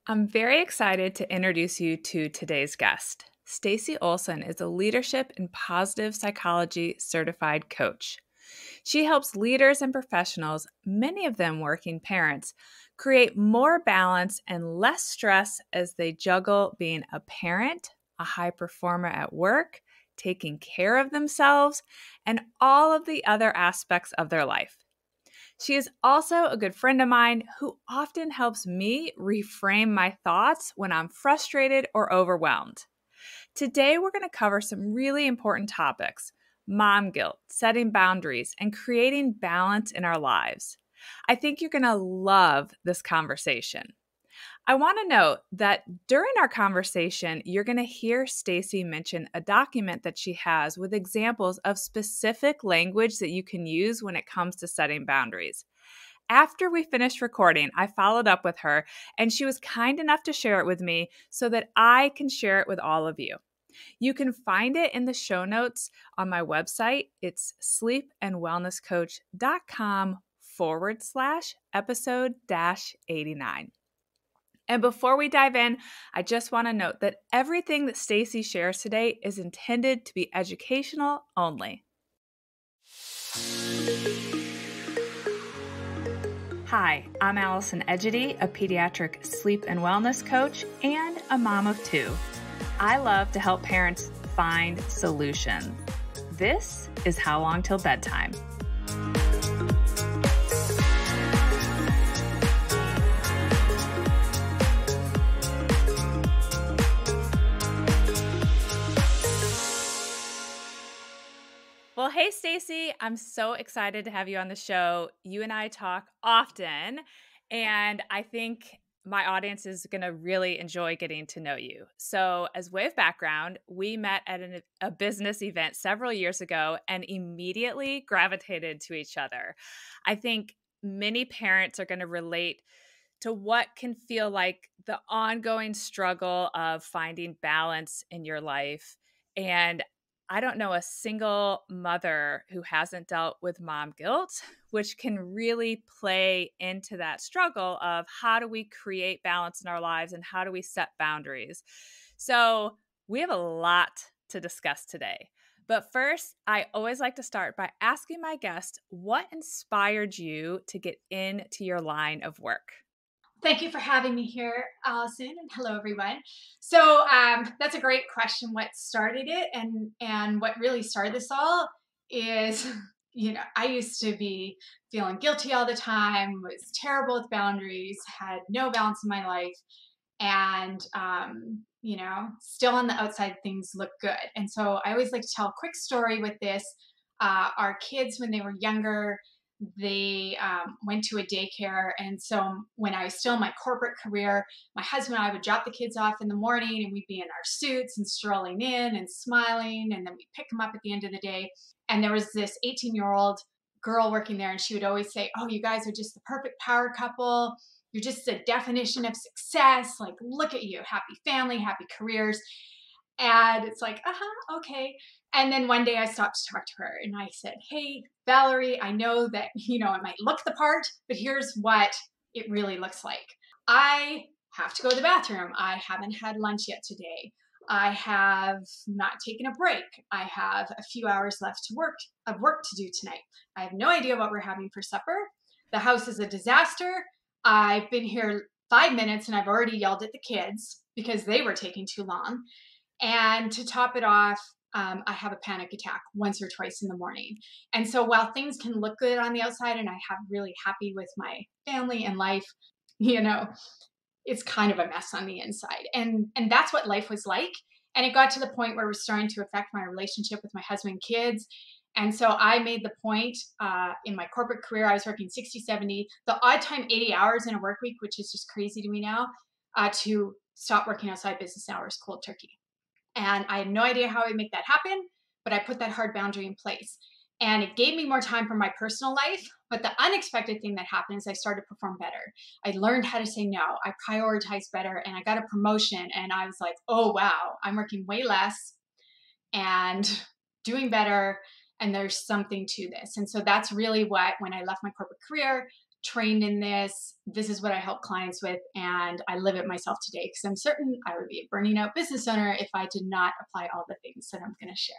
I'm very excited to introduce you to today's guest. Stacey Olson is a leadership and positive psychology certified coach. She helps leaders and professionals, many of them working parents, create more balance and less stress as they juggle being a parent, a high performer at work, taking care of themselves, and all of the other aspects of their life. She is also a good friend of mine who often helps me reframe my thoughts when I'm frustrated or overwhelmed. Today, we're going to cover some really important topics: mom guilt, setting boundaries, and creating balance in our lives. I think you're going to love this conversation. I want to note that during our conversation, you're going to hear Stacey mention a document that she has with examples of specific language that you can use when it comes to setting boundaries. After we finished recording, I followed up with her, and she was kind enough to share it with me so that I can share it with all of you. You can find it in the show notes on my website. It's sleepandwellnesscoach.com/episode 89. And before we dive in, I just want to note that everything that Stacey shares today is intended to be educational only. Hi, I'm Allison Egidi, a pediatric sleep and wellness coach and a mom of two. I love to help parents find solutions. This is How Long Till Bedtime. Well, hey, Stacey, I'm so excited to have you on the show. You and I talk often, and I think my audience is going to really enjoy getting to know you. So, as way of background, we met at a business event several years ago and immediately gravitated to each other. I think many parents are going to relate to what can feel like the ongoing struggle of finding balance in your life. And I don't know a single mother who hasn't dealt with mom guilt, which can really play into that struggle of how do we create balance in our lives and how do we set boundaries. So we have a lot to discuss today. But first, I always like to start by asking my guest, what inspired you to get into your line of work? Thank you for having me here, Allison, and hello, everyone. So that's a great question. What started it, and what really started this all is, I used to be feeling guilty all the time, was terrible with boundaries, had no balance in my life, and still on the outside things look good. And so I always like to tell a quick story with this. Our kids, when they were younger, they went to a daycare. And so when I was still in my corporate career, my husband and I would drop the kids off in the morning and we'd be in our suits and strolling in and smiling. And then we'd pick them up at the end of the day. And there was this 18-year-old girl working there. And she would always say, "Oh, you guys are just the perfect power couple. You're just the definition of success. Like, look at you, happy family, happy careers." And it's like, okay. And then one day I stopped to talk to her and I said, "Hey, Valerie, I know that, it might look the part, but here's what it really looks like. I have to go to the bathroom. I haven't had lunch yet today. I have not taken a break. I have a few hours left of work to do tonight. I have no idea what we're having for supper. The house is a disaster. I've been here 5 minutes and I've already yelled at the kids because they were taking too long. And to top it off, I have a panic attack once or twice in the morning. And so while things can look good on the outside and I have really happy with my family and life, you know, it's kind of a mess on the inside." And that's what life was like. And it got to the point where it was starting to affect my relationship with my husband and kids. And so I made the point in my corporate career, I was working 60, 70, the odd time 80 hours in a work week, which is just crazy to me now, to stop working outside business hours cold turkey. And I had no idea how I would make that happen, but I put that hard boundary in place. And it gave me more time for my personal life. But the unexpected thing that happened is I started to perform better. I learned how to say no. I prioritized better and I got a promotion. And I was like, oh, wow, I'm working way less and doing better. And there's something to this. And so that's really what, when I left my corporate career, trained in this. This is what I help clients with, and I live it myself today because I'm certain I would be a burning out business owner if I did not apply all the things that I'm going to share.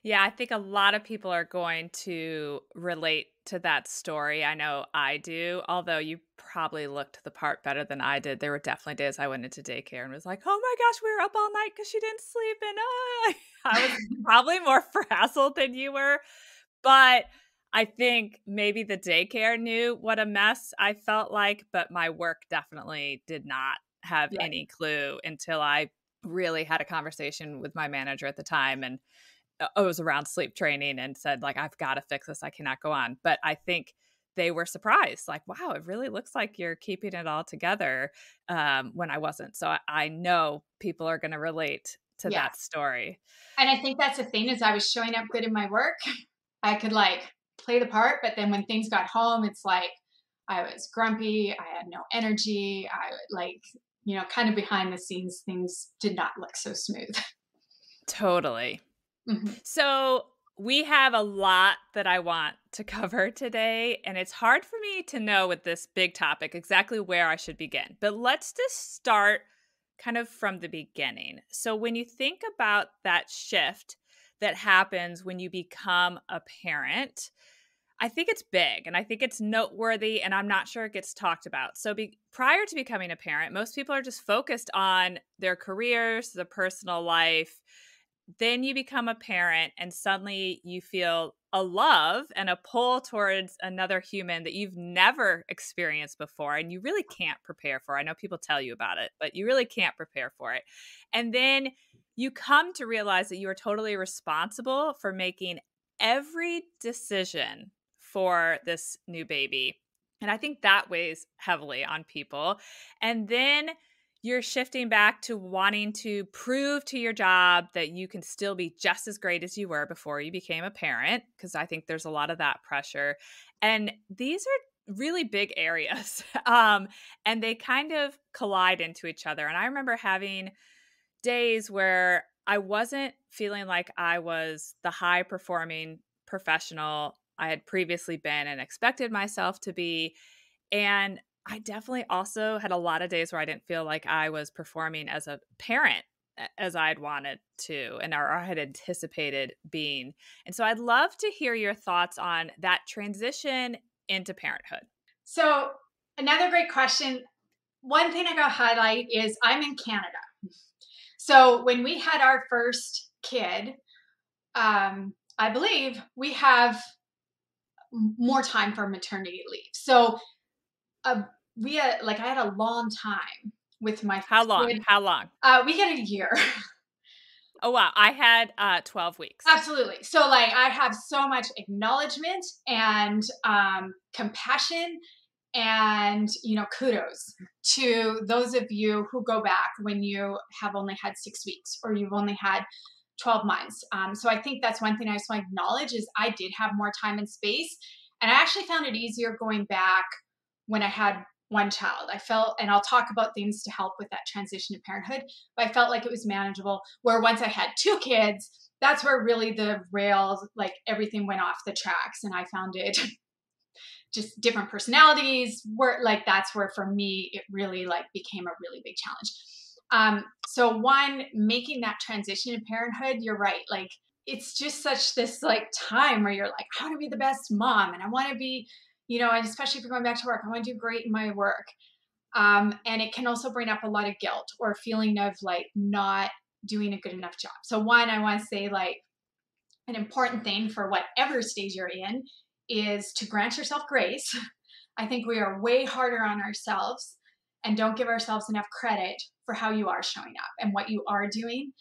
Yeah, I think a lot of people are going to relate to that story. I know I do, although you probably looked the part better than I did. There were definitely days I went into daycare and was like, oh my gosh, we were up all night because she didn't sleep. And I was probably more frazzled than you were. But I think maybe the daycare knew what a mess I felt like, but my work definitely did not have Yeah. any clue until I really had a conversation with my manager at the time. And it was around sleep training and said, like, I've got to fix this. I cannot go on. But I think they were surprised, like, wow, it really looks like you're keeping it all together, when I wasn't. So I know people are going to relate to Yeah. that story. And I think that's the thing is I was showing up good in my work. I could like play the part, but then when things got home, it's like I was grumpy. I had no energy. I like, kind of behind the scenes, things did not look so smooth. Totally. Mhm. So we have a lot that I want to cover today, and it's hard for me to know with this big topic exactly where I should begin. But let's just start kind of from the beginning. So when you think about that shift that happens when you become a parent, I think it's big and I think it's noteworthy, and I'm not sure it gets talked about. So prior to becoming a parent, most people are just focused on their careers, the personal life. Then you become a parent and suddenly you feel a love and a pull towards another human that you've never experienced before and you really can't prepare for. I know people tell you about it, but you really can't prepare for it. And then you come to realize that you are totally responsible for making every decision for this new baby. And I think that weighs heavily on people. And then you're shifting back to wanting to prove to your job that you can still be just as great as you were before you became a parent, because I think there's a lot of that pressure. And these are really big areas. And they kind of collide into each other. And I remember having days where I wasn't feeling like I was the high performing professional I had previously been and expected myself to be. And I definitely also had a lot of days where I didn't feel like I was performing as a parent as I'd wanted to or I had anticipated being. And so I'd love to hear your thoughts on that transition into parenthood. So another great question. One thing I got to highlight is I'm in Canada. So when we had our first kid, I believe we have more time for maternity leave. So we had I had a long time with my How first long? kid. How long? We had a year. Oh, wow. I had 12 weeks. Absolutely. So I have so much acknowledgement and compassion and kudos to those of you who go back when you have only had 6 weeks or you've only had 12 months. So I think that's one thing I just want to acknowledge is I did have more time and space. And I actually found it easier going back when I had one child. I felt, and I'll talk about things to help with that transition to parenthood, but I felt like it was manageable. Where once I had 2 kids, that's where really the rails, everything went off the tracks. And I found it just different personalities were that's where for me it really became a really big challenge. So one, making that transition to parenthood, you're right, it's just such this time where you're like, I want to be the best mom and I want to be, and especially if you're going back to work, I want to do great in my work. And it can also bring up a lot of guilt or a feeling of not doing a good enough job. So one, I want to say an important thing for whatever stage you're in is to grant yourself grace. I think we are way harder on ourselves and don't give ourselves enough credit for how you are showing up and what you are doing.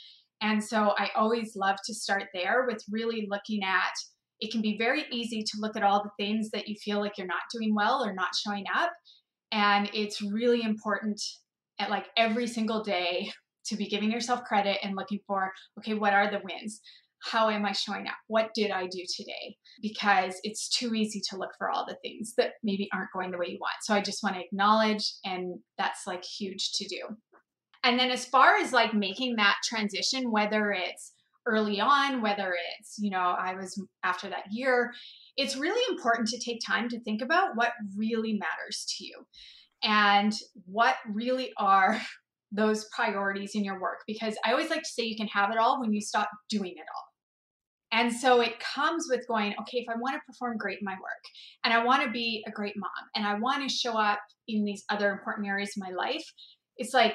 And so I always love to start there with really looking at, it can be very easy to look at all the things that you feel like you're not doing well or not showing up. And it's really important at every single day to be giving yourself credit and looking for, okay, what are the wins? How am I showing up? What did I do today? Because it's too easy to look for all the things that maybe aren't going the way you want. So I just want to acknowledge, and that's huge to do. And then as far as making that transition, whether it's early on, whether it's, I was after that year, it's really important to take time to think about what really matters to you and what really are those priorities in your work. Because I always like to say you can have it all when you stop doing it all. And so it comes with going, okay, if I want to perform great in my work and I want to be a great mom and I want to show up in these other important areas of my life, it's like,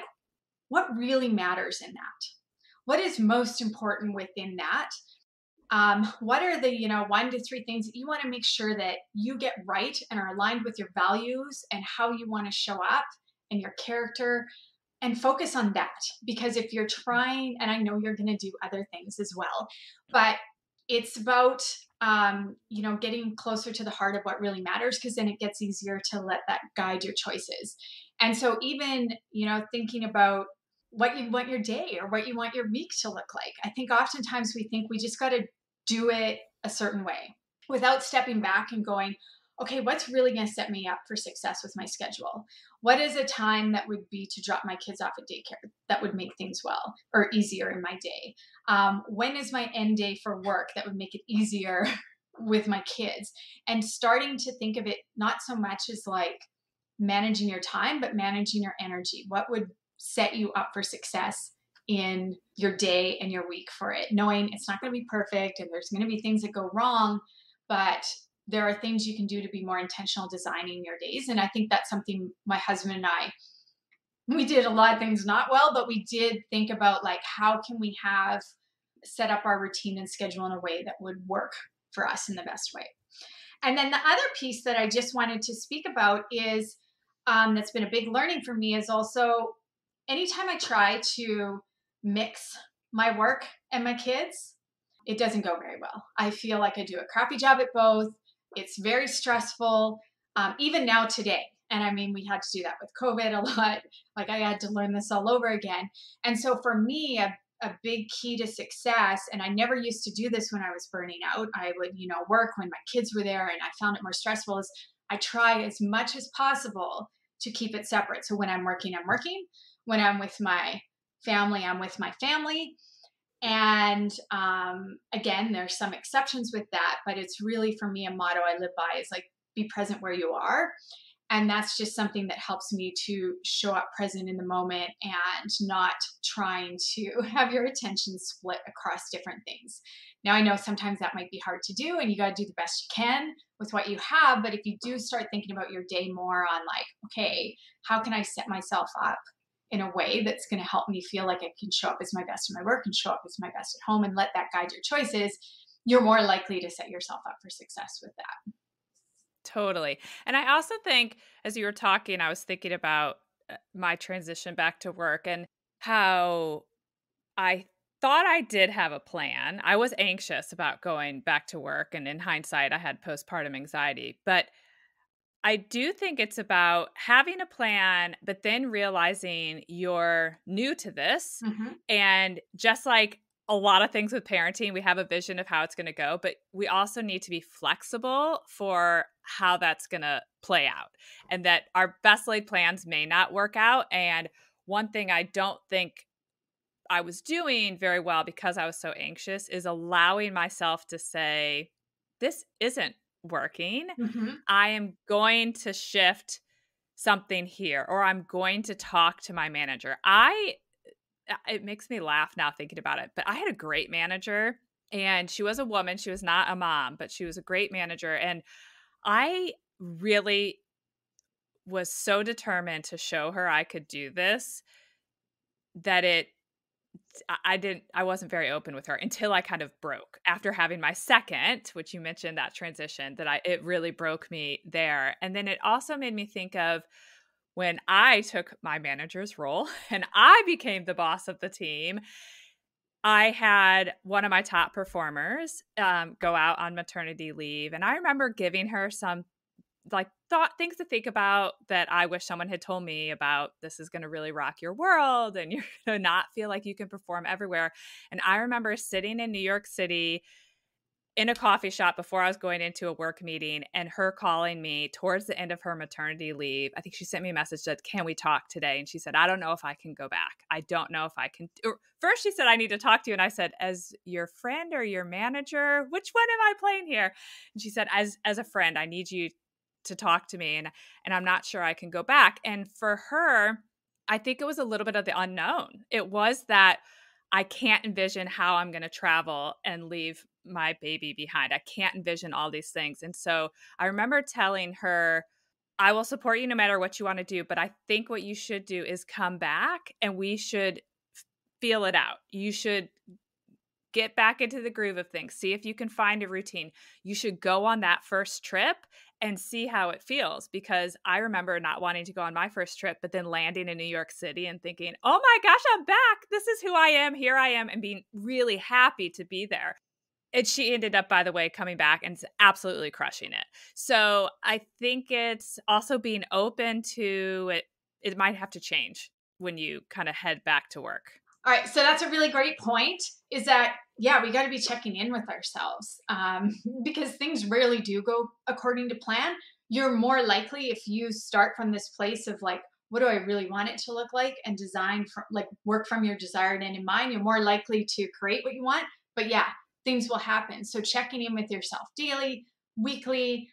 what really matters in that? What is most important within that? What are the 1 to 3 things that you want to make sure that you get right and are aligned with your values and how you want to show up and your character, and focus on that? Because if you're trying, and I know you're going to do other things as well, but it's about getting closer to the heart of what really matters, because then it gets easier to let that guide your choices. And so even thinking about what you want your day or what you want your week to look like, I think oftentimes we think we just got to do it a certain way without stepping back and going, okay, what's really going to set me up for success with my schedule? What is a time that would be to drop my kids off at daycare that would make things well or easier in my day? When is my end day for work that would make it easier with my kids? And starting to think of it not so much as like managing your time, but managing your energy. What would set you up for success in your day and your week for it, knowing it's not going to be perfect and there's going to be things that go wrong, but there are things you can do to be more intentional designing your days. And I think that's something my husband and I, we did a lot of things not well, but we did think about like, how can we have set up our routine and schedule in a way that would work for us in the best way. And then the other piece that I just wanted to speak about is that's been a big learning for me is also anytime I try to mix my work and my kids, it doesn't go very well. I feel like I do a crappy job at both. It's very stressful, even now today. And I mean, we had to do that with COVID a lot. Like I had to learn this all over again. And so for me, a big key to success, and I never used to do this when I was burning out. I would, work when my kids were there and I found it more stressful, is I try as much as possible to keep it separate. So when I'm working, I'm working. When I'm with my family, I'm with my family. And again, there's some exceptions with that, but it's really for me a motto I live by is like, be present where you are. And that's just something that helps me to show up present in the moment and not trying to have your attention split across different things. Now, I know sometimes that might be hard to do and you got to do the best you can with what you have. But if you do start thinking about your day more on like, okay, how can I set myself up in a way that's going to help me feel like I can show up as my best in my work and show up as my best at home and let that guide your choices, you're more likely to set yourself up for success with that. Totally. And I also think as you were talking, I was thinking about my transition back to work and how I thought I did have a plan. I was anxious about going back to work. And in hindsight, I had postpartum anxiety. But I do think it's about having a plan, but then realizing you're new to this. Mm-hmm. And just like a lot of things with parenting, we have a vision of how it's going to go, but we also need to be flexible for how that's going to play out and that our best laid plans may not work out. And one thing I don't think I was doing very well because I was so anxious is allowing myself to say, this isn't working. Mm-hmm. I am going to shift something here, or I'm going to talk to my manager. It makes me laugh now thinking about it, but I had a great manager and she was a woman. She was not a mom, but she was a great manager. And I really was so determined to show her I could do this that I wasn't very open with her until I kind of broke after having my second, which you mentioned that transition, that it really broke me there. And then it also made me think of when I took my manager's role and I became the boss of the team. I had one of my top performers go out on maternity leave. And I remember giving her some things to think about that I wish someone had told me about. This is going to really rock your world and you're going to not feel like you can perform everywhere. And I remember sitting in New York City in a coffee shop before I was going into a work meeting, and her calling me towards the end of her maternity leave. I think she sent me a message that, can we talk today? And she said, I don't know if I can go back. I don't know if I can. First, she said, I need to talk to you. And I said, as your friend or your manager, which one am I playing here? And she said, as a friend, I need you to talk to me. And I'm not sure I can go back. And for her, I think it was a little bit of the unknown. It was that I can't envision how I'm going to travel and leave my baby behind. I can't envision all these things. And so I remember telling her, I will support you no matter what you want to do, but I think what you should do is come back and we should feel it out. You should get back into the groove of things. See if you can find a routine. You should go on that first trip and see how it feels, because I remember not wanting to go on my first trip, but then landing in New York City and thinking, oh my gosh, I'm back. This is who I am. Here I am, and being really happy to be there. And she ended up, by the way, coming back and absolutely crushing it. So I think it's also being open to it. It might have to change when you kind of head back to work. All right. So that's a really great point, is that, yeah, we got to be checking in with ourselves, because things rarely do go according to plan. You're more likely, if you start from this place of like, what do I really want it to look like, and design from, like, work from your desired end in mind, you're more likely to create what you want. But yeah, things will happen. So checking in with yourself daily, weekly,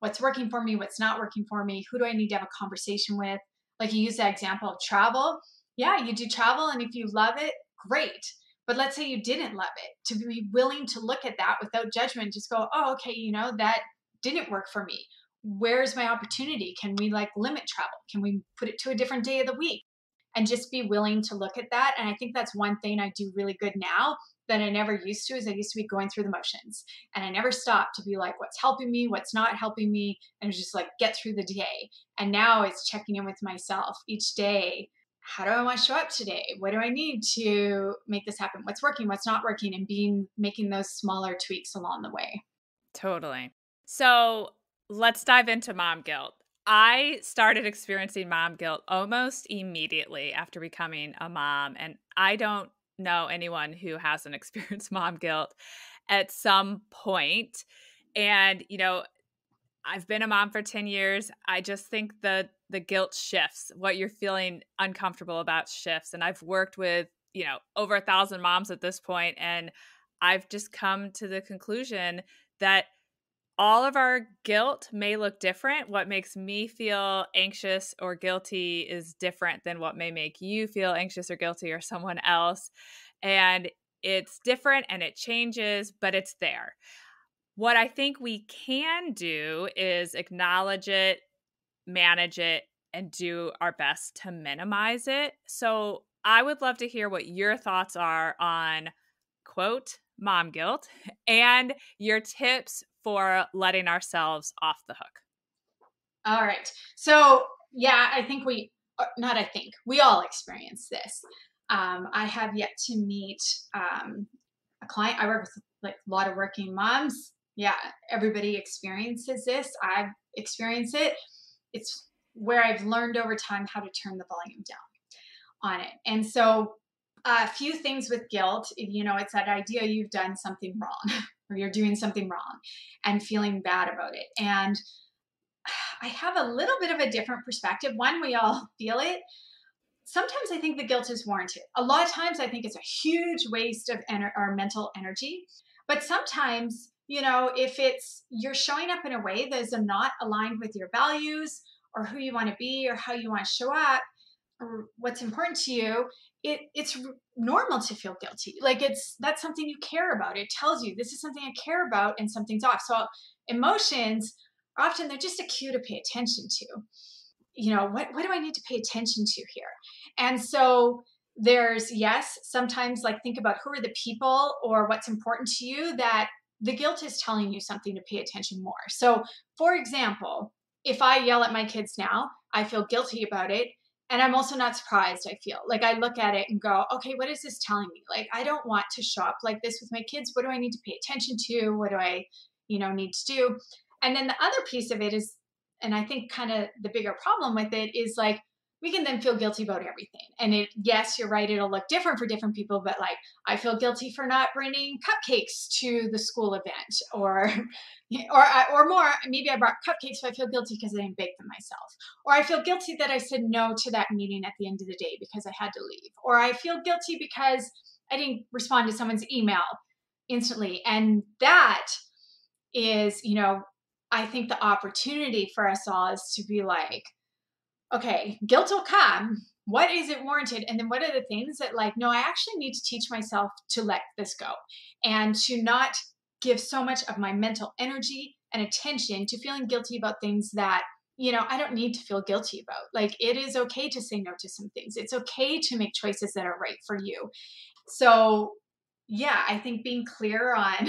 what's working for me, what's not working for me, who do I need to have a conversation with? Like, you use that example of travel. Yeah, you do travel, and if you love it, great. But let's say you didn't love it, to be willing to look at that without judgment, just go, oh, okay, that didn't work for me. Where's my opportunity? Can we limit travel? Can we put it to a different day of the week? And just be willing to look at that. And I think that's one thing I do really good now that I never used to, is I used to be going through the motions, and I never stopped to be like, what's helping me, what's not helping me, and just get through the day. And now it's checking in with myself each day. How do I want to show up today? What do I need to make this happen? What's working, what's not working, and making those smaller tweaks along the way. Totally. So let's dive into mom guilt. I started experiencing mom guilt almost immediately after becoming a mom. And I don't know anyone who hasn't experienced mom guilt at some point. And, I've been a mom for 10 years. I just think the guilt shifts. What you're feeling uncomfortable about shifts. And I've worked with, over 1,000 moms at this point, and I've just come to the conclusion that all of our guilt may look different. What makes me feel anxious or guilty is different than what may make you feel anxious or guilty or someone else. And it's different and it changes, but it's there. What I think we can do is acknowledge it, manage it, and do our best to minimize it. So I would love to hear what your thoughts are on, quote, mom guilt, and your tips for letting ourselves off the hook. All right. So yeah, we all experience this. I have yet to meet a client. I work with a lot of working moms. Yeah, everybody experiences this. I've experienced it. It's where I've learned over time how to turn the volume down on it. And so a few things with guilt, it's that idea you've done something wrong or you're doing something wrong and feeling bad about it. And I have a little bit of a different perspective. One, we all feel it. Sometimes I think the guilt is warranted. A lot of times I think it's a huge waste of our mental energy. But sometimes, if you're showing up in a way that is not aligned with your values or who you want to be or how you want to show up or what's important to you, it's normal to feel guilty. That's something you care about. It tells you this is something I care about and something's off. So emotions, often they're just a cue to pay attention to. What do I need to pay attention to here? And so there's, yes, sometimes think about who are the people or what's important to you that the guilt is telling you something to pay attention more. So for example, if I yell at my kids now, I feel guilty about it. And I'm also not surprised. I feel I look at it and go, okay, what is this telling me? I don't want to show up like this with my kids. What do I need to pay attention to? What do I, need to do? And then the other piece of it is, and I think kind of the bigger problem with it is we can then feel guilty about everything. And yes, you're right, it'll look different for different people, but like I feel guilty for not bringing cupcakes to the school event, or more, maybe I brought cupcakes, but I feel guilty because I didn't bake them myself. Or I feel guilty that I said no to that meeting at the end of the day because I had to leave. Or I feel guilty because I didn't respond to someone's email instantly. And that is, I think the opportunity for us all is to be like, okay, guilt will come. What is it warranted? And then what are the things that, like, no, I actually need to teach myself to let this go and to not give so much of my mental energy and attention to feeling guilty about things that, I don't need to feel guilty about. Like, it is okay to say no to some things. It's okay to make choices that are right for you. So, yeah, I think being clear on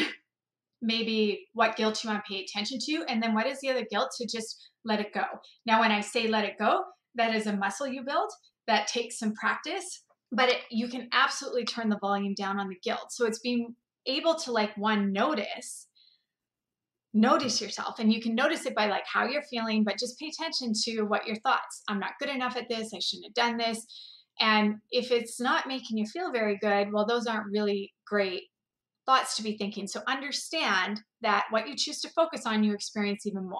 maybe what guilt you want to pay attention to, and then what is the other guilt, to just let it go. Now, when I say let it go, that is a muscle you build that takes some practice, but you can absolutely turn the volume down on the guilt. So it's being able to, like, one, notice yourself, and you can notice it by like how you're feeling, but just pay attention to what your thoughts. I'm not good enough at this. I shouldn't have done this. And if it's not making you feel very good, well, those aren't really great thoughts to be thinking. So understand that what you choose to focus on, you experience even more.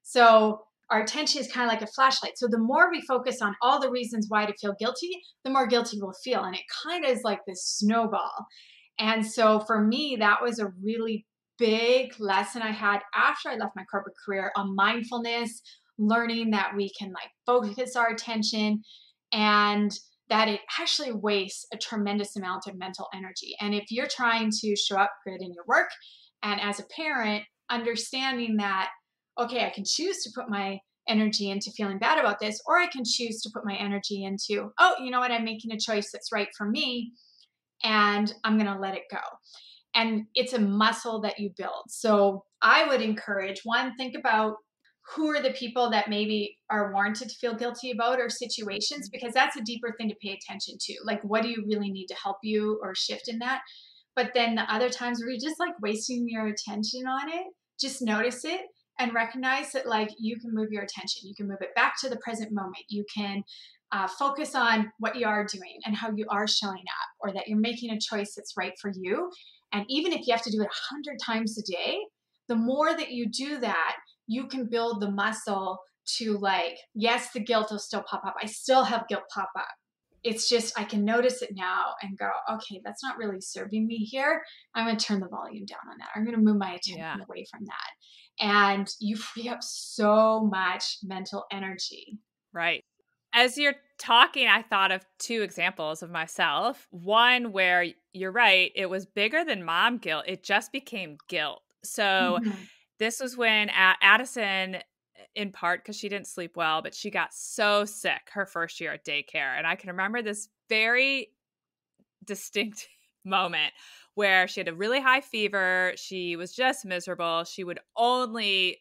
So our attention is kind of like a flashlight. So the more we focus on all the reasons why to feel guilty, the more guilty we'll feel. And it kind of is like this snowball. And so for me, that was a really big lesson I had after I left my corporate career on mindfulness, learning that we can like focus our attention, and that it actually wastes a tremendous amount of mental energy. And if you're trying to show up good in your work, and as a parent, understanding that, okay, I can choose to put my energy into feeling bad about this, or I can choose to put my energy into, oh, you know what, I'm making a choice that's right for me, and I'm going to let it go. And it's a muscle that you build. So I would encourage, one, think about who are the people that maybe are warranted to feel guilty about, or situations, because that's a deeper thing to pay attention to. Like, what do you really need to help you or shift in that? But then the other times where you're just like wasting your attention on it, just notice it and recognize that, like, you can move your attention. You can move it back to the present moment. You can focus on what you are doing and how you are showing up, or that you're making a choice that's right for you. And even if you have to do it 100 times a day, the more that you do that, you can build the muscle to, like, yes, the guilt will still pop up. I still have guilt pop up. It's just, I can notice it now and go, okay, that's not really serving me here. I'm going to turn the volume down on that. I'm going to move my attention away from that. And you free up so much mental energy. Right. As you're talking, I thought of two examples of myself. One where you're right, it was bigger than mom guilt. It just became guilt. So this was when Addison, in part because she didn't sleep well, but she got so sick her first year at daycare. And I can remember this very distinct moment where she had a really high fever. She was just miserable. She would only,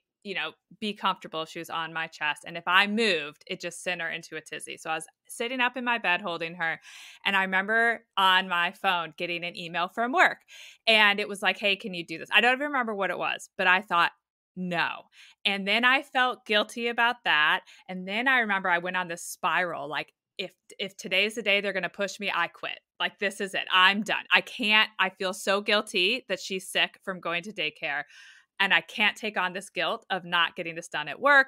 be comfortable if she was on my chest. And if I moved, it just sent her into a tizzy. So I was sitting up in my bed holding her. And I remember on my phone getting an email from work. And it was like, hey, can you do this? I don't even remember what it was, but I thought, no. And then I felt guilty about that. And then I remember I went on this spiral, like, if today's the day they're going to push me, I quit. Like, this is it. I'm done. I feel so guilty that she's sick from going to daycare. And I can't take on this guilt of not getting this done at work.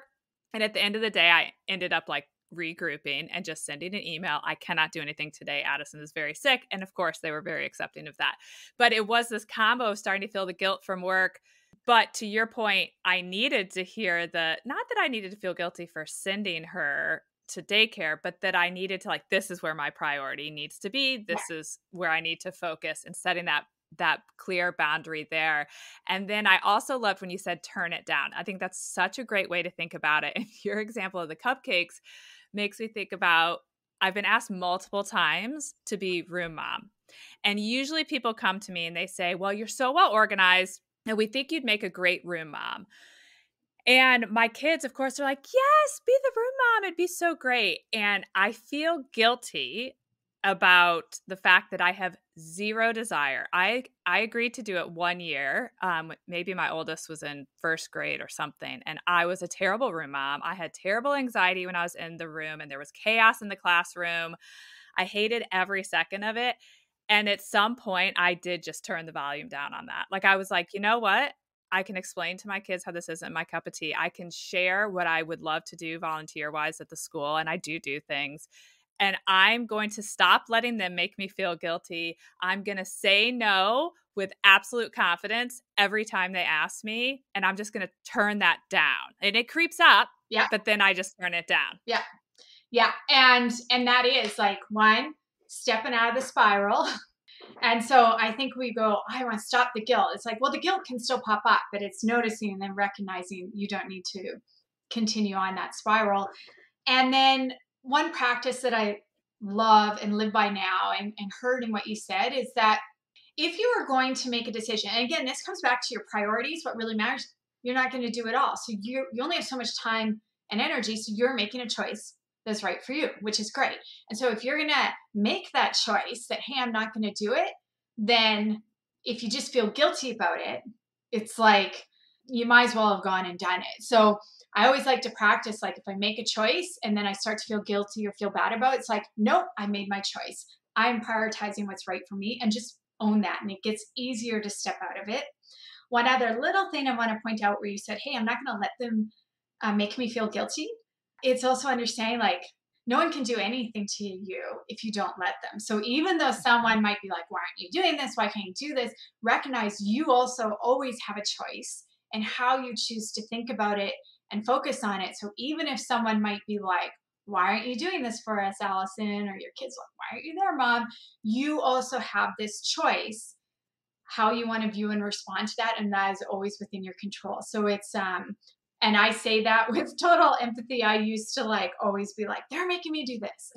And at the end of the day, I ended up like regrouping and just sending an email. I cannot do anything today. Addison is very sick. And of course, they were very accepting of that. But it was this combo of starting to feel the guilt from work. But to your point, I needed to hear not that I needed to feel guilty for sending her to daycare, but that I needed to, like, this is where my priority needs to be. This is where I need to focus, and setting that clear boundary there. And then I also loved when you said turn it down. I think that's such a great way to think about it. And your example of the cupcakes makes me think about, I've been asked multiple times to be room mom. And usually people come to me and they say, well, you're so well organized and we think you'd make a great room mom. And my kids, of course, are like, yes, be the room mom. It'd be so great. And I feel guilty about the fact that I have zero desire. I agreed to do it 1 year. Maybe my oldest was in first grade or something, and I was a terrible room mom. I had terrible anxiety when I was in the room, and there was chaos in the classroom. I hated every second of it. And at some point, I did just turn the volume down on that. Like, I was like, you know what? I can explain to my kids how this isn't my cup of tea. I can share what I would love to do volunteer wise at the school, and I do things. And I'm going to stop letting them make me feel guilty. I'm going to say no with absolute confidence every time they ask me. And I'm just going to turn that down. And it creeps up, Yeah. but then I just turn it down. Yeah. Yeah. And that is like, one, stepping out of the spiral. And so I think we go, I want to stop the guilt. It's like, well, the guilt can still pop up, but it's noticing and then recognizing you don't need to continue on that spiral. And then one practice that I love and live by now, and heard in what you said, is that if you are going to make a decision, and again, this comes back to your priorities, what really matters, you're not going to do it all. So you only have so much time and energy. So you're making a choice that's right for you, which is great. And so if you're going to make that choice that, hey, I'm not going to do it, then if you just feel guilty about it, it's like you might as well have gone and done it. So I always like to practice, like, if I make a choice and then I start to feel guilty or feel bad about it, it's like, nope, I made my choice. I'm prioritizing what's right for me, and just own that. And it gets easier to step out of it. One other little thing I want to point out, where you said, hey, I'm not going to let them make me feel guilty. It's also understanding, like, no one can do anything to you if you don't let them. So even though someone might be like, why aren't you doing this? Why can't you do this? Recognize you also always have a choice in how you choose to think about it and focus on it. So even if someone might be like, why aren't you doing this for us, Allison? Or your kids like, why aren't you there, Mom? You also have this choice how you want to view and respond to that. And that is always within your control. So it's, and I say that with total empathy. I used to like always be like, they're making me do this.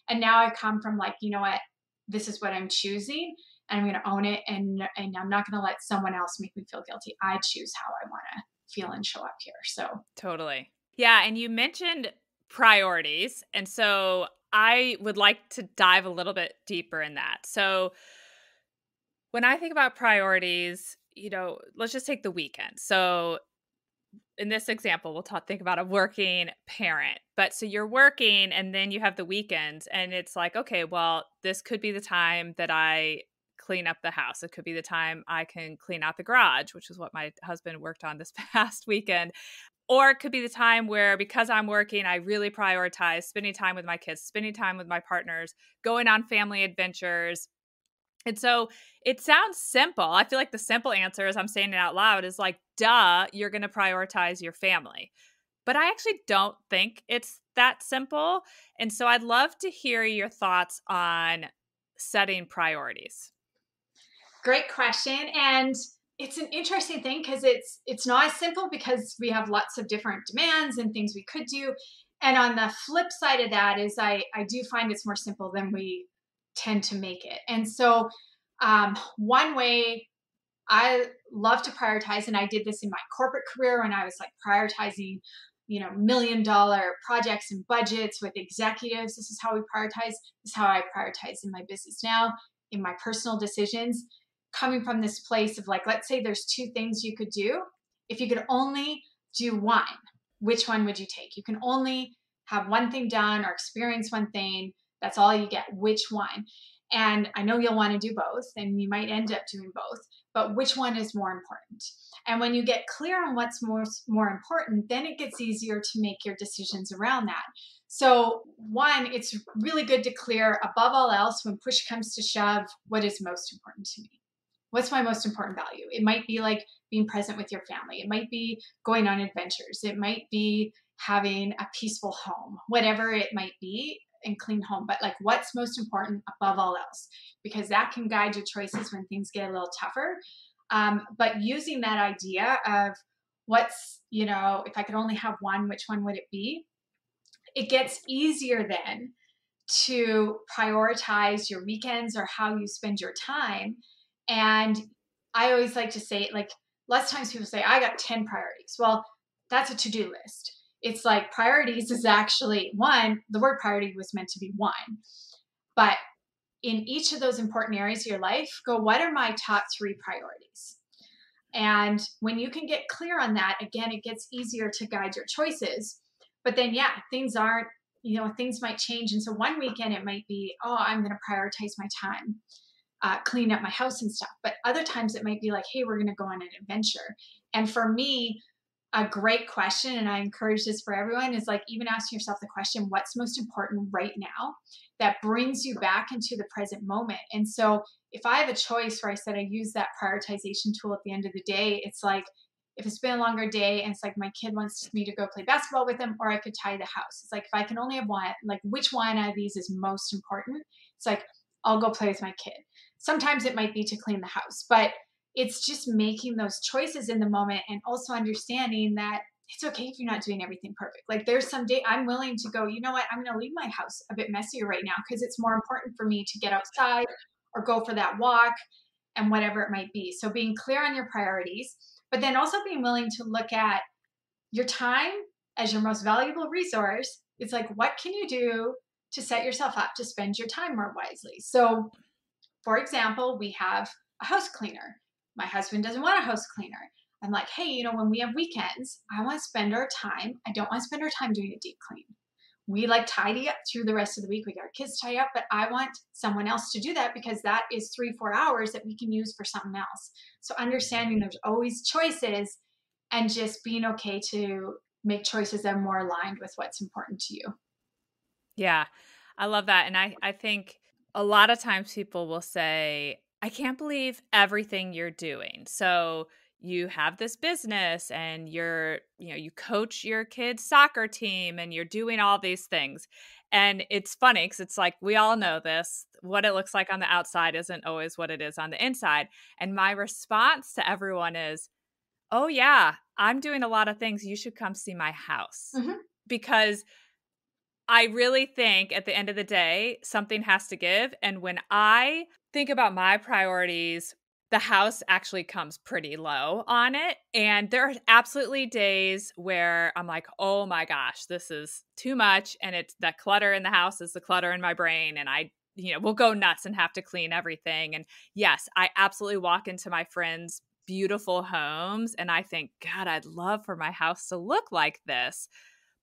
And now I come from like, you know what, this is what I'm choosing, and I'm going to own it. And I'm not going to let someone else make me feel guilty. I choose how I want to feel and show up here. So totally. Yeah. And you mentioned priorities. And so I would like to dive a little bit deeper in that. So when I think about priorities, let's just take the weekend. So in this example, we'll think about a working parent. But so you're working and then you have the weekends, and it's like, okay, well, this could be the time that I clean up the house. It could be the time I can clean out the garage, which is what my husband worked on this past weekend. Or it could be the time where, because I'm working, I really prioritize spending time with my kids, spending time with my partners, going on family adventures. And so it sounds simple. I feel like the simple answer, as I'm saying it out loud, is like, duh, you're going to prioritize your family. But I actually don't think it's that simple. And so I'd love to hear your thoughts on setting priorities. Great question. And it's an interesting thing because it's not as simple, because we have lots of different demands and things we could do. And on the flip side of that is I do find it's more simple than we tend to make it. And so one way I love to prioritize, and I did this in my corporate career when I was like prioritizing, $1 million projects and budgets with executives. This is how we prioritize. This is how I prioritize in my business now, in my personal decisions, coming from this place of like, let's say there's two things you could do. If you could only do one, which one would you take? You can only have one thing done or experience one thing. That's all you get. Which one? And I know you'll want to do both, and you might end up doing both, but which one is more important? And when you get clear on what's more important, then it gets easier to make your decisions around that. So one, it's really good to clear, above all else, when push comes to shove, what is most important to me? What's my most important value? It might be like being present with your family. It might be going on adventures. It might be having a peaceful home, whatever it might be, and clean home. But like, what's most important above all else? Because that can guide your choices when things get a little tougher. But using that idea of what's, if I could only have one, which one would it be? It gets easier then to prioritize your weekends or how you spend your time. And I always like to say, like, less times people say, I got 10 priorities. Well, that's a to-do list. It's like priorities is actually one. The word priority was meant to be one. But in each of those important areas of your life, go, what are my top 3 priorities? And when you can get clear on that, again, it gets easier to guide your choices. But then, yeah, things aren't, things might change. And so one weekend it might be, oh, I'm going to prioritize my time, clean up my house and stuff. But other times it might be like, hey, we're going to go on an adventure. And for me, a great question, and I encourage this for everyone, is like even asking yourself the question, what's most important right now that brings you back into the present moment? And so if I have a choice where I said I use that prioritization tool at the end of the day, it's like, if it's been a longer day and it's like my kid wants me to go play basketball with him, or I could tidy the house. It's like, if I can only have one, like which one out of these is most important? It's like, I'll go play with my kid. Sometimes it might be to clean the house, but it's just making those choices in the moment and also understanding that it's okay if you're not doing everything perfect. Like there's some day I'm willing to go, you know what, I'm going to leave my house a bit messier right now because it's more important for me to get outside or go for that walk and whatever it might be. So being clear on your priorities, but then also being willing to look at your time as your most valuable resource. It's like, what can you do to set yourself up to spend your time more wisely? So for example, we have a house cleaner. My husband doesn't want a house cleaner. I'm like, hey, when we have weekends, I want to spend our time. I don't want to spend our time doing a deep clean. We like tidy up through the rest of the week. We got our kids tidy up, but I want someone else to do that because that is 3-4 hours that we can use for something else. So understanding there's always choices and just being okay to make choices that are more aligned with what's important to you. Yeah, I love that. And I think a lot of times people will say, I can't believe everything you're doing. So you have this business and you coach your kid's soccer team and you're doing all these things. And it's funny because it's like, we all know this. What it looks like on the outside isn't always what it is on the inside. And my response to everyone is, oh, yeah, I'm doing a lot of things. You should come see my house. Mm-hmm. Because I really think at the end of the day, something has to give. And when I think about my priorities, the house actually comes pretty low on it. And there are absolutely days where I'm like, oh my gosh, this is too much. And it's that clutter in the house is the clutter in my brain. And I, will go nuts and have to clean everything. And yes, I absolutely walk into my friends' beautiful homes and I think, God, I'd love for my house to look like this.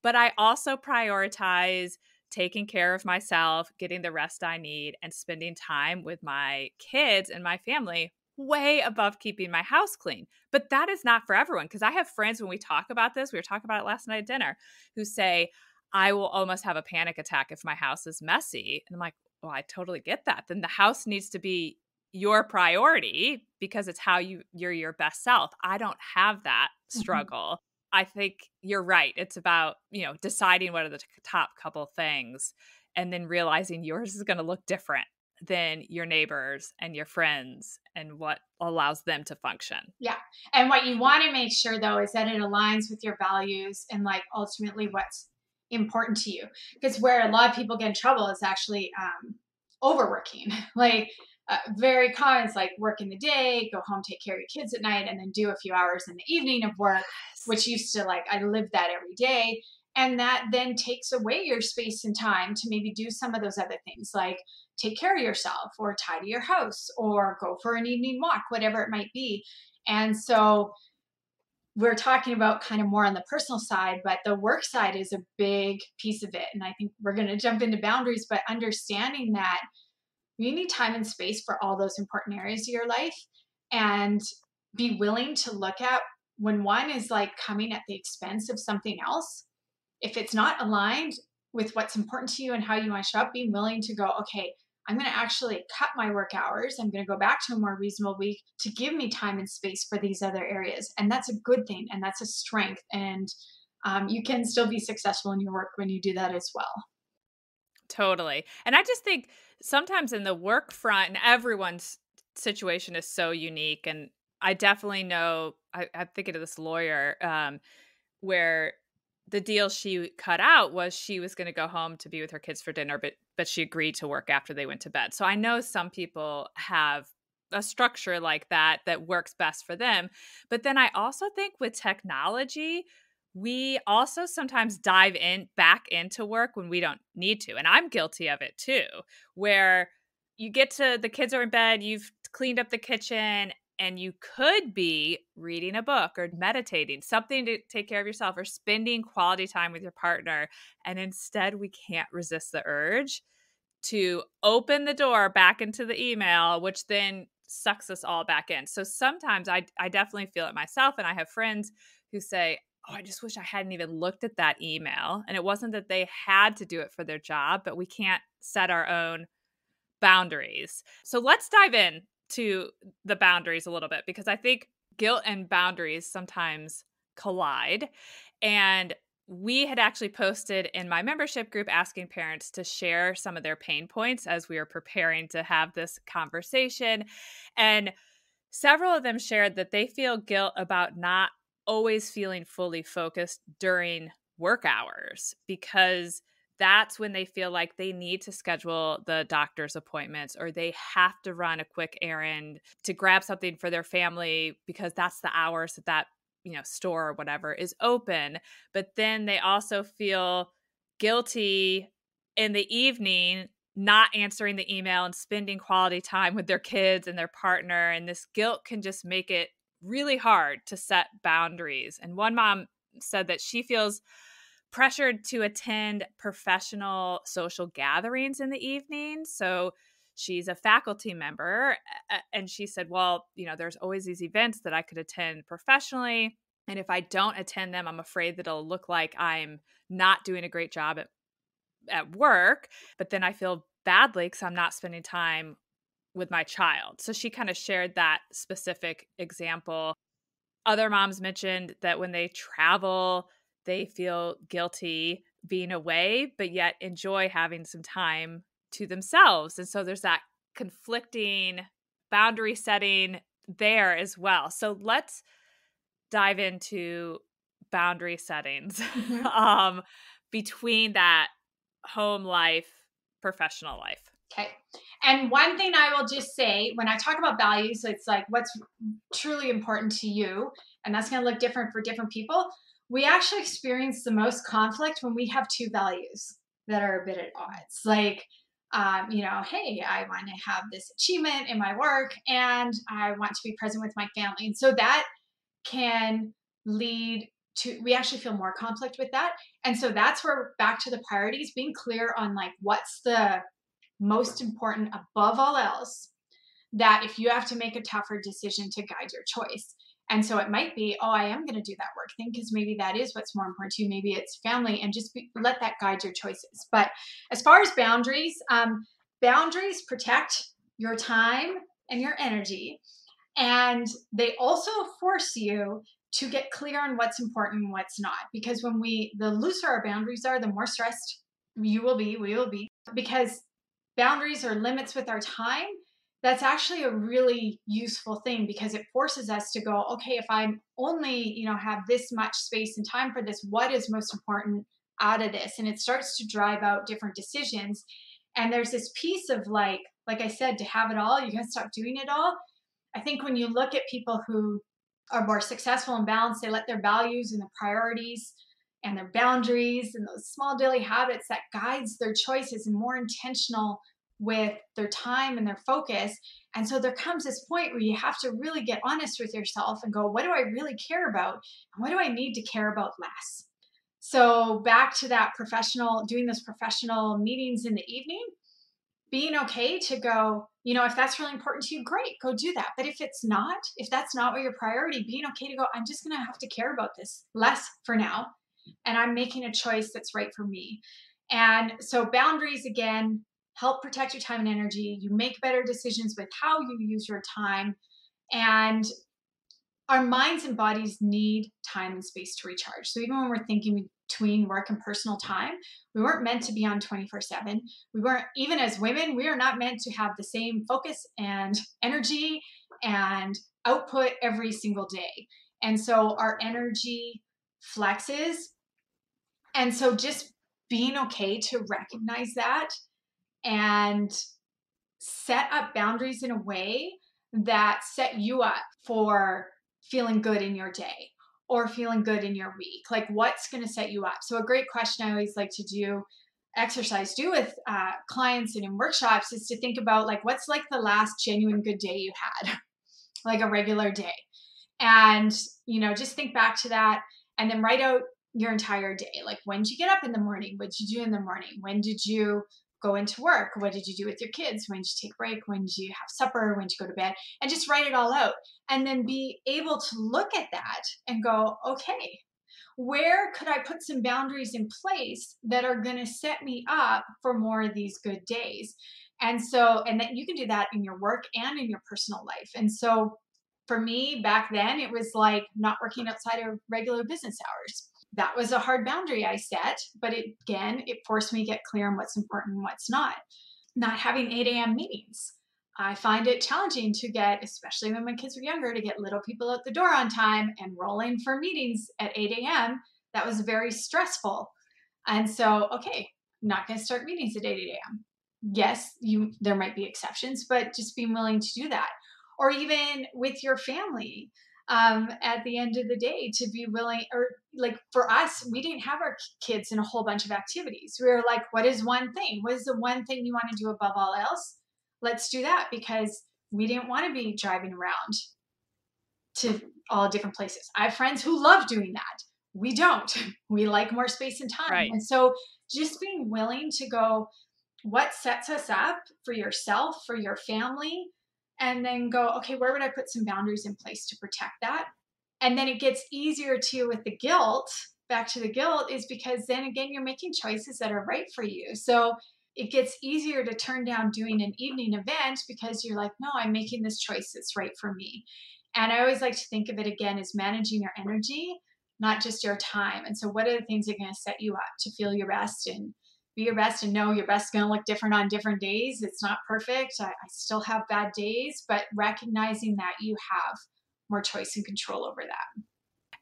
But I also prioritize taking care of myself, getting the rest I need, and spending time with my kids and my family way above keeping my house clean. But that is not for everyone because I have friends when we talk about this, we were talking about it last night at dinner, who say, I will almost have a panic attack if my house is messy. And I'm like, well, I totally get that. Then the house needs to be your priority because it's how you're your best self. I don't have that struggle. I think you're right. It's about, deciding what are the top couple things and then realizing yours is going to look different than your neighbors and your friends and what allows them to function. Yeah. And what you want to make sure though is that it aligns with your values and like ultimately what's important to you. Because where a lot of people get in trouble is actually overworking. Like very common is like work in the day, go home, take care of your kids at night, and then do a few hours in the evening of work, which used to like, I lived that every day. And that then takes away your space and time to maybe do some of those other things like take care of yourself or tidy your house or go for an evening walk, whatever it might be. And so we're talking about kind of more on the personal side, but the work side is a big piece of it. And I think we're going to jump into boundaries, but understanding that you need time and space for all those important areas of your life and be willing to look at when one is like coming at the expense of something else. If it's not aligned with what's important to you and how you want to show up, being willing to go, okay, I'm going to actually cut my work hours. I'm going to go back to a more reasonable week to give me time and space for these other areas. And that's a good thing. And that's a strength. And you can still be successful in your work when you do that as well. Totally. And I just think sometimes in the work front, and everyone's situation is so unique. And I definitely know, I'm thinking of this lawyer where the deal she cut out was she was going to go home to be with her kids for dinner, but she agreed to work after they went to bed. So I know some people have a structure like that works best for them. But then I also think with technology, we also sometimes dive back into work when we don't need to. And I'm guilty of it too, where you get to the kids are in bed, you've cleaned up the kitchen, and you could be reading a book or meditating, something to take care of yourself or spending quality time with your partner. And instead, we can't resist the urge to open the door back into the email, which then sucks us all back in. So sometimes I definitely feel it myself. And I have friends who say, oh, I just wish I hadn't even looked at that email. And it wasn't that they had to do it for their job, but we can't set our own boundaries. So let's dive in to the boundaries a little bit, because I think guilt and boundaries sometimes collide. And we had actually posted in my membership group asking parents to share some of their pain points as we were preparing to have this conversation. And several of them shared that they feel guilt about not always feeling fully focused during work hours, because that's when they feel like they need to schedule the doctor's appointments, or they have to run a quick errand to grab something for their family because that's the hours that store or whatever is open. But then they also feel guilty in the evening not answering the email and spending quality time with their kids and their partner. And this guilt can just make it really hard to set boundaries. And one mom said that she feels pressured to attend professional social gatherings in the evening. So she's a faculty member. And she said, well, there's always these events that I could attend professionally. And if I don't attend them, I'm afraid that it'll look like I'm not doing a great job at work. But then I feel badly because I'm not spending time with my child. So she kind of shared that specific example. Other moms mentioned that when they travel, they feel guilty being away, but yet enjoy having some time to themselves. And so there's that conflicting boundary setting there as well. So let's dive into boundary settings between that home life, professional life. Okay. And one thing I will just say, when I talk about values, it's like what's truly important to you, and that's going to look different for different people. We actually experience the most conflict when we have two values that are a bit at odds. Like, hey, I want to have this achievement in my work and I want to be present with my family. And so that can lead to, we actually feel more conflict with that. And so that's where back to the priorities, being clear on like what's the most important above all else, that if you have to make a tougher decision to guide your choice. And so it might be, oh, I am going to do that work thing because maybe that is what's more important to you. Maybe it's family, and just let that guide your choices. But as far as boundaries, boundaries protect your time and your energy. And they also force you to get clear on what's important and what's not. Because the looser our boundaries are, the more stressed we will be. Because boundaries or limits with our time, that's actually a really useful thing, because it forces us to go, okay, if I'm only, have this much space and time for this, what is most important out of this? And it starts to drive out different decisions. And there's this piece of like I said, to have it all, you gotta stop doing it all. I think when you look at people who are more successful and balanced, they let their values and their priorities and their boundaries and those small daily habits that guides their choices and more intentional with their time and their focus. And so there comes this point where you have to really get honest with yourself and go, what do I really care about? And what do I need to care about less? So back to that doing those professional meetings in the evening, being okay to go, if that's really important to you, great, go do that. But if that's not what your priority, being okay to go, I'm just going to have to care about this less for now. And I'm making a choice that's right for me. And so boundaries, again, help protect your time and energy. You make better decisions with how you use your time. And our minds and bodies need time and space to recharge. So even when we're thinking between work and personal time, we weren't meant to be on 24/7. We weren't, even as women, we are not meant to have the same focus and energy and output every single day. And so our energy flexes. And so just being okay to recognize that and set up boundaries in a way that set you up for feeling good in your day or feeling good in your week. Like, what's going to set you up? So a great question I always like to do exercise do with clients and in workshops is to think about like, what's like the last genuine good day you had, like a regular day. And, just think back to that and then write out your entire day. Like, when did you get up in the morning? What did you do in the morning? When did you go into work? What did you do with your kids? When did you take a break? When did you have supper? When did you go to bed? And just write it all out. And then be able to look at that and go, okay, where could I put some boundaries in place that are going to set me up for more of these good days? And that you can do that in your work and in your personal life. And so for me back then, it was like not working outside of regular business hours. That was a hard boundary I set, but it forced me to get clear on what's important and what's not. Not having 8 a.m. meetings. I find it challenging to get, especially when my kids were younger, to get little people out the door on time and roll in for meetings at 8 a.m. That was very stressful. And so, okay, not going to start meetings at 8 a.m. Yes, there might be exceptions, but just being willing to do that. Or even with your family, at the end of the day, to be willing, or like for us, we didn't have our kids in a whole bunch of activities. We were like, what is one thing? What is the one thing you want to do above all else? Let's do that, because we didn't want to be driving around to all different places. I have friends who love doing that. We don't. We like more space and time. Right. And so just being willing to go, what sets us up for yourself, for your family, and then go, okay, where would I put some boundaries in place to protect that? And then it gets easier too with the guilt. Back to the guilt is because then again, you're making choices that are right for you. So it gets easier to turn down doing an evening event because you're like, no, I'm making this choice that's right for me. And I always like to think of it again as managing your energy, not just your time. And so what are the things that are going to set you up to feel your best and be your best, and know your best is going to look different on different days. It's not perfect. I still have bad days, but recognizing that you have more choice and control over that.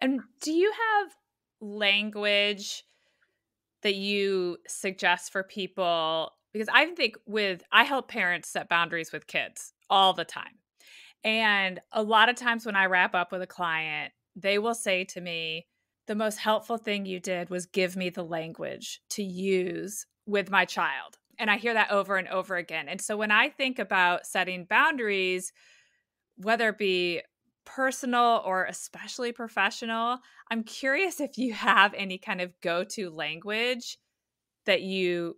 And do you have language that you suggest for people? Because I think I help parents set boundaries with kids all the time. And a lot of times when I wrap up with a client, they will say to me, the most helpful thing you did was give me the language to use with my child. And I hear that over and over again. And so when I think about setting boundaries, whether it be personal or especially professional, I'm curious if you have any kind of go-to language that you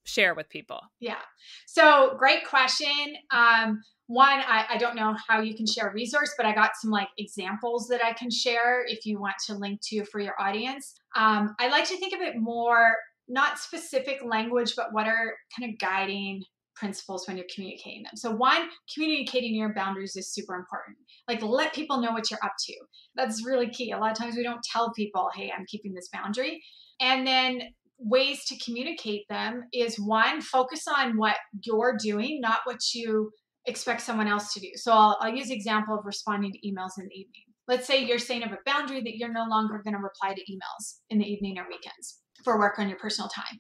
share with people. Yeah. So great question. One, I don't know how you can share a resource, but I got some like examples that I can share if you want to link to for your audience. I like to think of it more, not specific language, but what are kind of guiding principles when you're communicating them. So one, communicating your boundaries is super important. Like, let people know what you're up to. That's really key. A lot of times we don't tell people, hey, I'm keeping this boundary. And then ways to communicate them is one, focus on what you're doing, not what you expect someone else to do. So I'll use the example of responding to emails in the evening. Let's say you're saying of a boundary that you're no longer going to reply to emails in the evening or weekends for work on your personal time.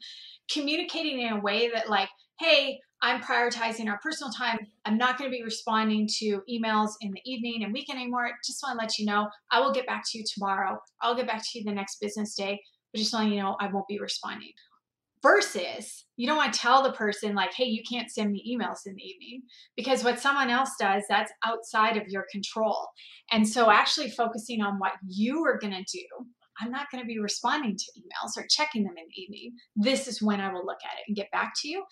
Communicating in a way that like, hey, I'm prioritizing our personal time. I'm not going to be responding to emails in the evening and weekend anymore. Just want to let you know, I will get back to you tomorrow. I'll get back to you the next business day. But just letting you know, I won't be responding. Versus, you don't want to tell the person like, hey, you can't send me emails in the evening, because what someone else does, that's outside of your control. And so actually focusing on what you are going to do. I'm not going to be responding to emails or checking them in the evening. This is when I will look at it and get back to you.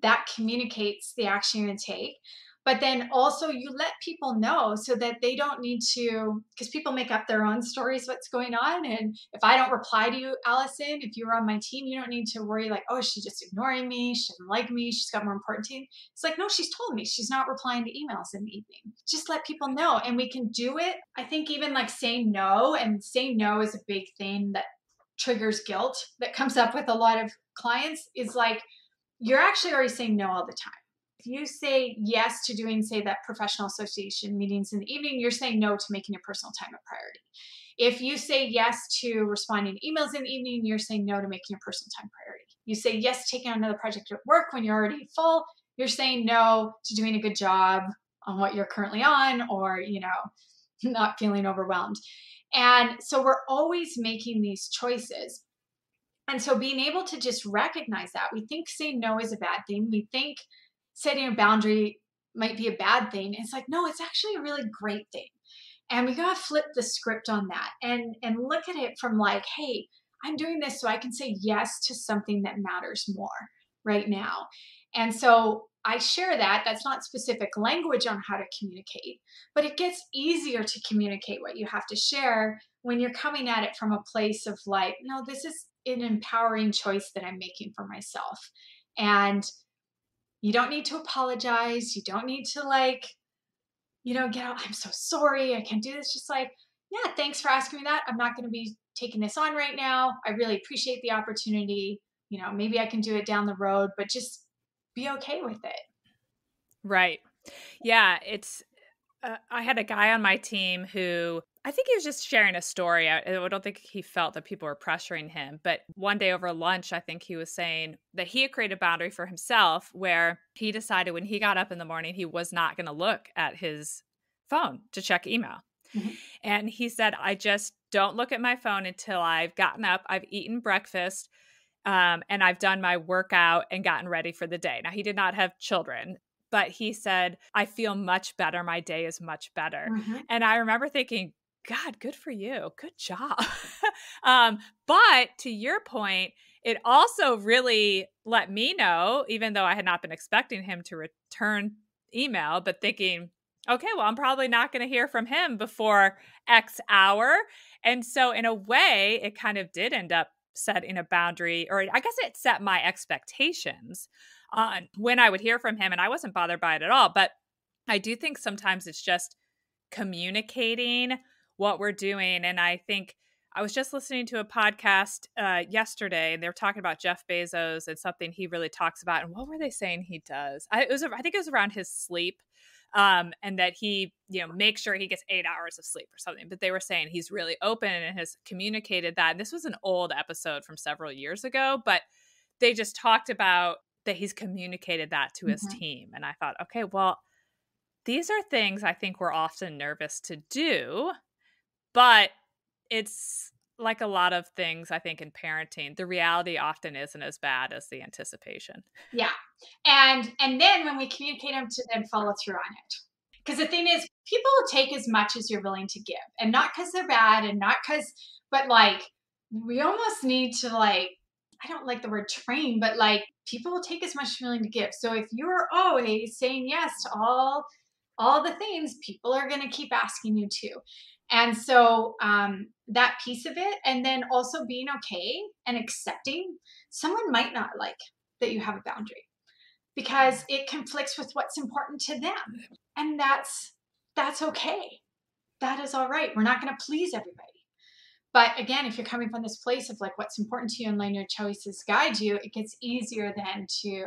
That communicates the action you're going to take. But then also you let people know so that they don't need to, because people make up their own stories, what's going on. And if I don't reply to you, Allison, if you were on my team, you don't need to worry like, oh, she's just ignoring me. She doesn't like me. She's got more important team. It's like, no, she's told me she's not replying to emails in the evening. Just let people know. And we can do it. I think even like saying no, and saying no is a big thing that triggers guilt that comes up with a lot of clients, is like, you're actually already saying no all the time. If you say yes to doing, say, that professional association meetings in the evening, you're saying no to making your personal time a priority. If you say yes to responding to emails in the evening, you're saying no to making your personal time priority. You say yes to taking on another project at work when you're already full, you're saying no to doing a good job on what you're currently on, or, not feeling overwhelmed. And so we're always making these choices. And so being able to just recognize that, we think saying no is a bad thing. We think setting a boundary might be a bad thing. It's like, no, it's actually a really great thing. And we gotta flip the script on that and look at it from like, hey, I'm doing this so I can say yes to something that matters more right now. And so I share that. That's not specific language on how to communicate, but it gets easier to communicate what you have to share when you're coming at it from a place of like, no, this is an empowering choice that I'm making for myself. And you don't need to apologize. You don't need to like, get out, I'm so sorry, I can't do this. Just like, yeah, thanks for asking me that. I'm not going to be taking this on right now. I really appreciate the opportunity. Maybe I can do it down the road, but just be okay with it. Right. Yeah. I had a guy on my team who I think he was just sharing a story. I don't think he felt that people were pressuring him. But one day over lunch, I think he was saying that he had created a boundary for himself where he decided when he got up in the morning, he was not going to look at his phone to check email. Mm-hmm. And he said, I just don't look at my phone until I've gotten up, I've eaten breakfast, and I've done my workout and gotten ready for the day. Now, he did not have children, but he said, I feel much better. My day is much better. Mm-hmm. And I remember thinking, God, good for you. Good job. But to your point, it also really let me know, even though I had not been expecting him to return email, but thinking, okay, well, I'm probably not going to hear from him before X hour. And so in a way, it kind of did end up setting a boundary, or I guess it set my expectations on when I would hear from him. And I wasn't bothered by it at all. But I do think sometimes it's just communicating what we're doing. And I think I was just listening to a podcast yesterday, and they were talking about Jeff Bezos and something he really talks about. And what were they saying he does? I think it was around his sleep. And that he, makes sure he gets 8 hours of sleep or something. But they were saying he's really open and has communicated that. And this was an old episode from several years ago, but they just talked about that he's communicated that to his team. And I thought, okay, well, these are things I think we're often nervous to do, but it's like a lot of things, I think, in parenting, the reality often isn't as bad as the anticipation. Yeah. And then when we communicate them, to then follow through on it. Because the thing is, people will take as much as you're willing to give. And not because they're bad and not because, but like, we almost need to like, I don't like the word train, but like people will take as much as you're willing to give. So if you're always saying yes to all the things, people are going to keep asking you to. And so that piece of it, and then also being okay and accepting someone might not like that you have a boundary because it conflicts with what's important to them. And that's okay. That is all right. We're not going to please everybody. But again, if you're coming from this place of like what's important to you and letting your choices guide you, it gets easier then to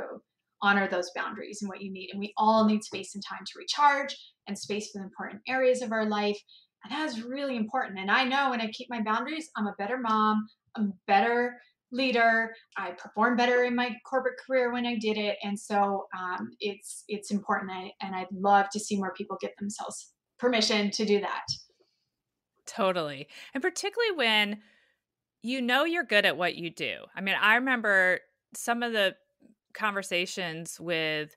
honor those boundaries and what you need. And we all need space and time to recharge and space for the important areas of our life. And that is really important. And I know when I keep my boundaries, I'm a better mom, I'm a better leader. I performed better in my corporate career when I did it. And so it's important. And I'd love to see more people give themselves permission to do that. Totally. And particularly when you're good at what you do. I mean, I remember some of the conversations with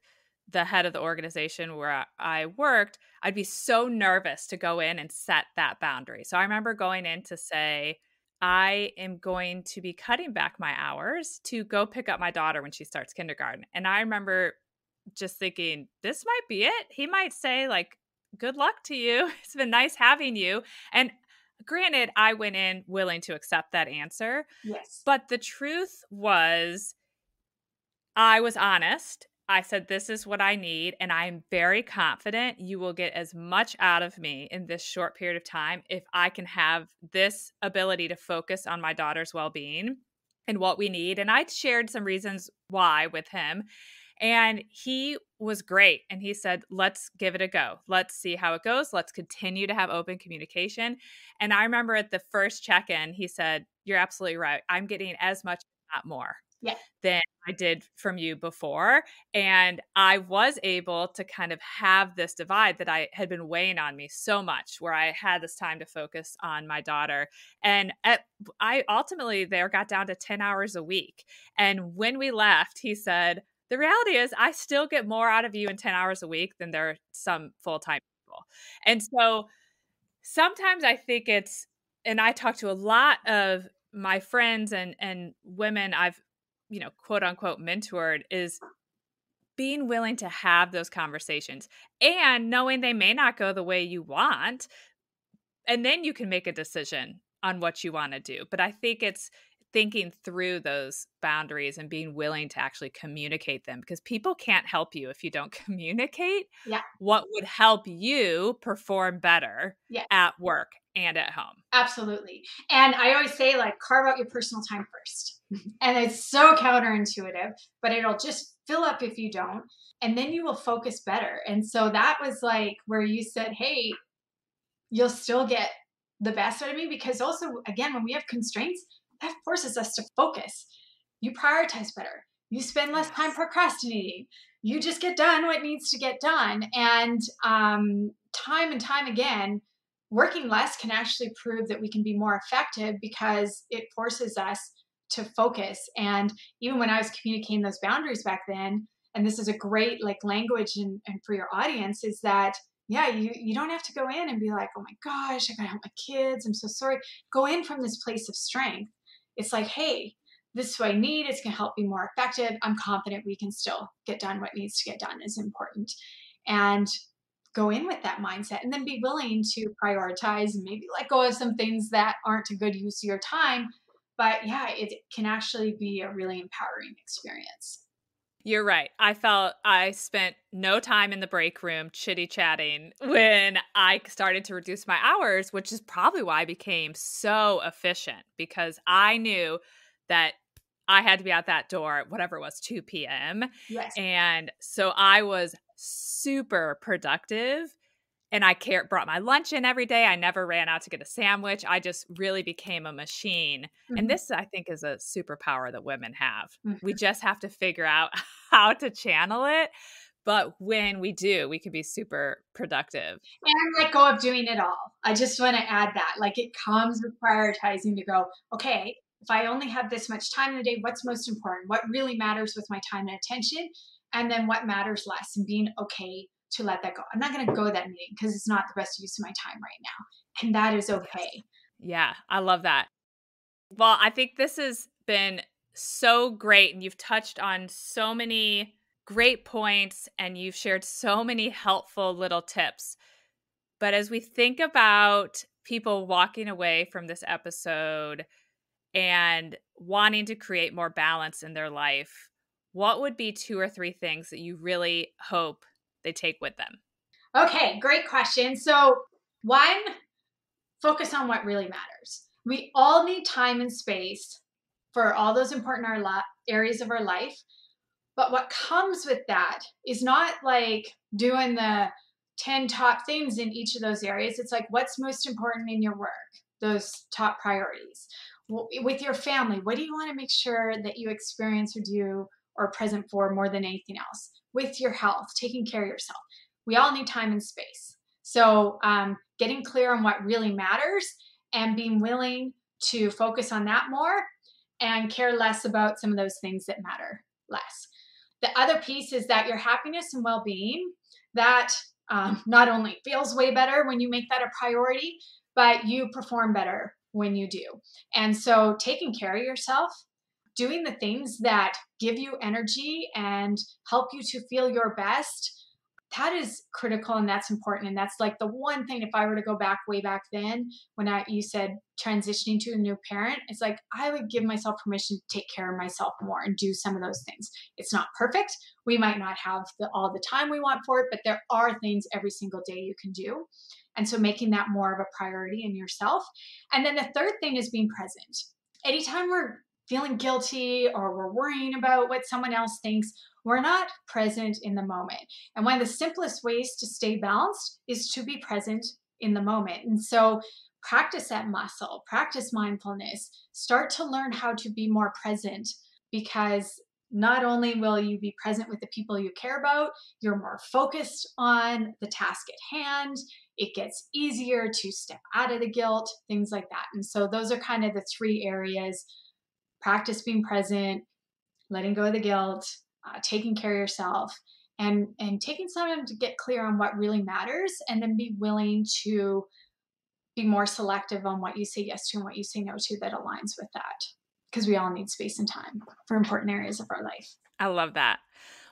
the head of the organization where I worked, I'd be so nervous to go in and set that boundary. So I remember going in to say, I am going to be cutting back my hours to go pick up my daughter when she starts kindergarten. And I remember just thinking, this might be it. He might say, like, good luck to you. It's been nice having you. And granted, I went in willing to accept that answer. Yes. But the truth was, I was honest. I said, this is what I need. And I'm very confident you will get as much out of me in this short period of time if I can have this ability to focus on my daughter's well-being and what we need. And I shared some reasons why with him. And he was great. And he said, let's give it a go. Let's see how it goes. Let's continue to have open communication. And I remember at the first check-in, he said, you're absolutely right. I'm getting as much, if not more. Yeah. than I did from you before. And I was able to kind of have this divide that I had been weighing on me so much, where I had this time to focus on my daughter. And I ultimately there got down to 10 hours a week. And when we left, he said, the reality is I still get more out of you in 10 hours a week than there are some full-time people. And so sometimes I think it's, and I talk to a lot of my friends and women I've, quote unquote mentored, is being willing to have those conversations and knowing they may not go the way you want, and then you can make a decision on what you want to do. But I think it's thinking through those boundaries and being willing to actually communicate them, because people can't help you if you don't communicate Yeah. what would help you perform better Yeah. at work and at home. Absolutely. And I always say, like, carve out your personal time first. And it's so counterintuitive, but it'll just fill up if you don't. And then you will focus better. And so that was like where you said, hey, you'll still get the best out of me, because also, again, when we have constraints, that forces us to focus. You prioritize better. You spend less time Yes. procrastinating. You just get done what needs to get done. And time and time again, working less can actually prove that we can be more effective, because it forces us to focus. And even when I was communicating those boundaries back then, and this is a great like language and for your audience, is that yeah, you don't have to go in and be like, oh my gosh, I gotta help my kids, I'm so sorry. Go in from this place of strength. It's like, hey, this is what I need. It's gonna help be more effective. I'm confident we can still get done what needs to get done is important. And go in with that mindset, and then be willing to prioritize and maybe let go of some things that aren't a good use of your time. But yeah, it can actually be a really empowering experience. You're right. I felt I spent no time in the break room chitty chatting when I started to reduce my hours, which is probably why I became so efficient, because I knew that I had to be out that door, whatever it was, 2 p.m. Yes. And so I was super productive, and brought my lunch in every day. I never ran out to get a sandwich. I just really became a machine. And Mhm. this, I think, is a superpower that women have. Mhm. We just have to figure out how to channel it. But when we do, we can be super productive. And let go of doing it all. I just want to add that. Like, it comes with prioritizing to go, okay, if I only have this much time in the day, what's most important? What really matters with my time and attention? And then what matters less, and being okay to let that go. I'm not going to go to that meeting because it's not the best use of my time right now. And that is Yes. okay. Yeah, I love that. Well, I think this has been so great, and you've touched on so many great points, and you've shared so many helpful little tips. But as we think about people walking away from this episode and wanting to create more balance in their life, what would be 2 or 3 things that you really hope they take with them? Okay, great question. So, one, focus on what really matters. We all need time and space for all those important areas of our life. But what comes with that is not like doing the 10 top things in each of those areas. It's like, what's most important in your work, those top priorities. With your family, what do you want to make sure that you experience or do or are present for more than anything else? With your health, taking care of yourself. We all need time and space. So, getting clear on what really matters and being willing to focus on that more and care less about some of those things that matter less. The other piece is that your happiness and well-being, that not only feels way better when you make that a priority, but you perform better when you do. And so taking care of yourself, doing the things that give you energy and help you to feel your best, that is critical and that's important. And that's like the one thing, if I were to go back way back then, when you said transitioning to a new parent, it's like I would give myself permission to take care of myself more and do some of those things. It's not perfect. We might not have all the time we want for it, but there are things every single day you can do. And so making that more of a priority in yourself. And then the third thing is being present. Anytime we're feeling guilty or we're worrying about what someone else thinks, we're not present in the moment. And one of the simplest ways to stay balanced is to be present in the moment. And so practice that muscle, practice mindfulness, start to learn how to be more present because not only will you be present with the people you care about, you're more focused on the task at hand. It gets easier to step out of the guilt, things like that. And so those are kind of the three areas: practice being present, letting go of the guilt, taking care of yourself, and taking some time to get clear on what really matters, and then be willing to be more selective on what you say yes to and what you say no to that aligns with that. Because we all need space and time for important areas of our life. I love that.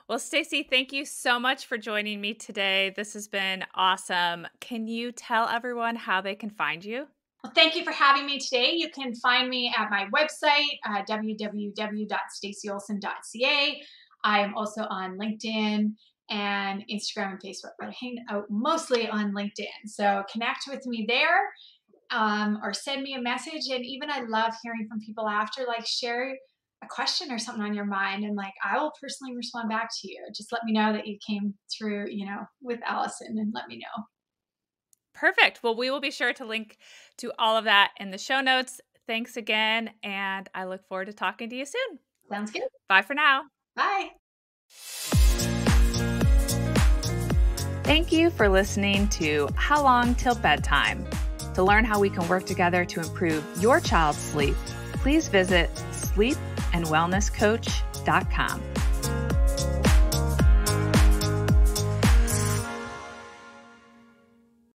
Well, Stacey, thank you so much for joining me today. This has been awesome. Can you tell everyone how they can find you? Well, thank you for having me today. You can find me at my website, www.staceyolson.ca. I am also on LinkedIn and Instagram and Facebook, but I hang out mostly on LinkedIn. So connect with me there, or send me a message. And even I love hearing from people after, like, share a question or something on your mind, and like, I will personally respond back to you. Just let me know that you came through, with Allison, and let me know. Perfect. Well, we will be sure to link to all of that in the show notes. Thanks again, and I look forward to talking to you soon. Sounds good. Bye for now. Bye. Thank you for listening to How Long Till Bedtime. To learn how we can work together to improve your child's sleep, please visit sleepandwellnesscoach.com.